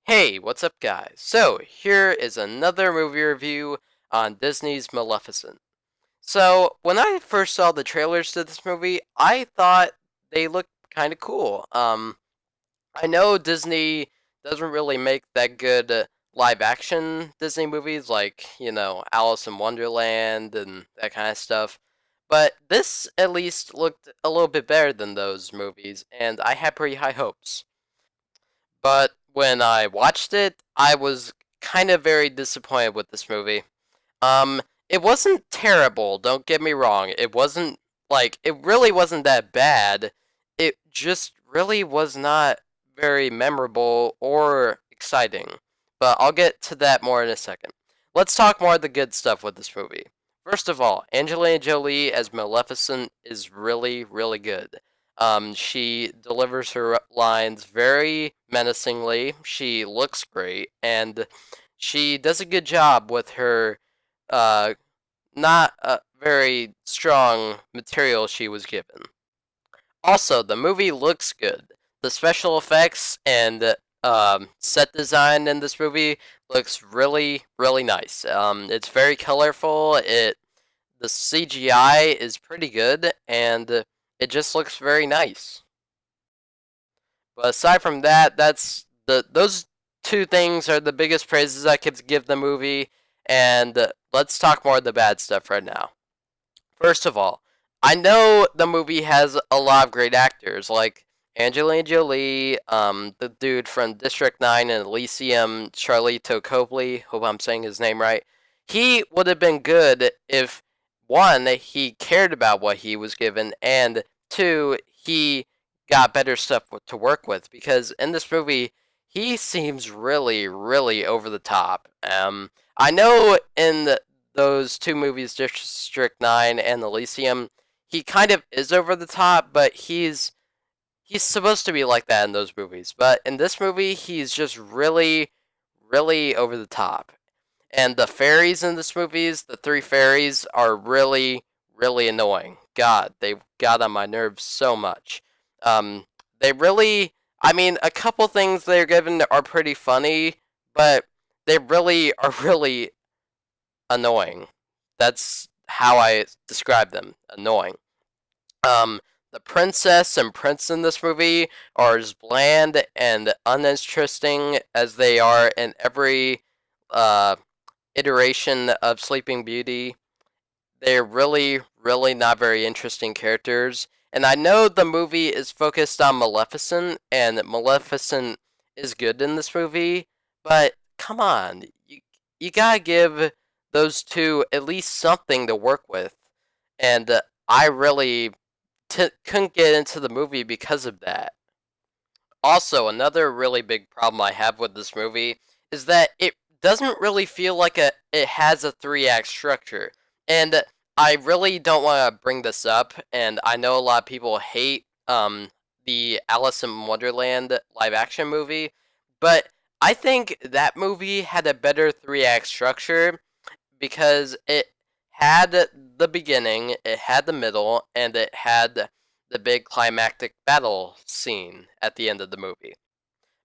Hey, what's up, guys? So, here is another movie review on Disney's Maleficent. So, when I first saw the trailers to this movie, I thought they looked kind of cool. I know Disney doesn't really make that good live action Disney movies like, Alice in Wonderland and that kind of stuff. But this at least looked a little bit better than those movies, and I had pretty high hopes. But when I watched it, I was kind of very disappointed with this movie. It wasn't terrible, don't get me wrong. It wasn't it really wasn't that bad. It just really was not very memorable or exciting. But I'll get to that more in a second. Let's talk more of the good stuff with this movie. First of all, Angelina Jolie as Maleficent is really, really good. She delivers her lines very menacingly. She looks great, and she does a good job with her uh, not a very strong material she was given. Also, the movie looks good. The special effects and set design in this movie looks really, really nice. It's very colorful. The CGI is pretty good, and it just looks very nice. But aside from that, that's those two things are the biggest praises I could give the movie. And let's talk more of the bad stuff right now. First of all, I know the movie has a lot of great actors like Angelina Jolie, the dude from District 9 and Elysium, Charlito Copley. Hope I'm saying his name right. He would have been good if one, he cared about what he was given, and two, he got better stuff to work with. Because in this movie, he seems really, really over the top. I know in those two movies, District 9 and Elysium, he kind of is over the top, but he's supposed to be like that in those movies. But in this movie, he's just really, really over the top. And the fairies in this movies, the three fairies, are really, really annoying. God, they got on my nerves so much. They really, I mean, a couple things they're given are pretty funny, but they really are really annoying. That's how I describe them. Annoying. Um, the princess and prince in this movie are as bland and uninteresting as they are in every uh, iteration of Sleeping Beauty. They're really, really not very interesting characters. And I know the movie is focused on Maleficent, and Maleficent is good in this movie, but come on, you gotta give those two at least something to work with. And I really couldn't get into the movie because of that. Also, another really big problem I have with this movie is that it doesn't really feel like it has a three-act structure. And I really don't want to bring this up, and I know a lot of people hate the Alice in Wonderland live action movie, but I think that movie had a better three-act structure because it had the beginning, it had the middle, and it had the big climactic battle scene at the end of the movie.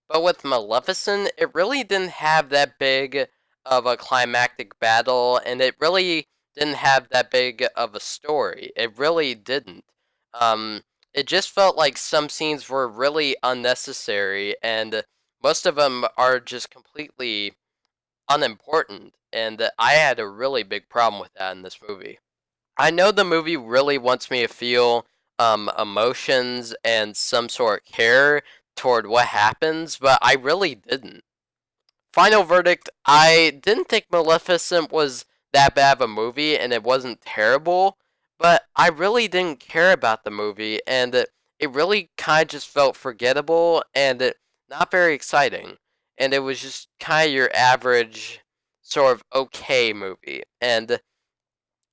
But with Maleficent, it really didn't have that big of a climactic battle, and it really didn't have that big of a story. It really didn't. It just felt like some scenes were really unnecessary, and most of them are just completely unimportant. And I had a really big problem with that in this movie. I know the movie really wants me to feel emotions and some sort of care toward what happens, but I really didn't. Final verdict, I didn't think Maleficent was that bad of a movie, and it wasn't terrible, but I really didn't care about the movie, and it really kind of just felt forgettable and not very exciting. And it was just kind of your average, sort of okay movie. And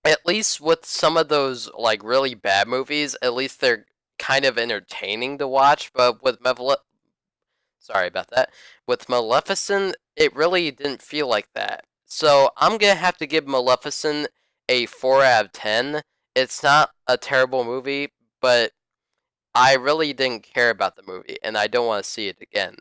at least with some of those like really bad movies, at least they're kind of entertaining to watch. But with sorry about that, with Maleficent, it really didn't feel like that. So I'm gonna have to give Maleficent a 4 out of 10. It's not a terrible movie, but I really didn't care about the movie, and I don't want to see it again.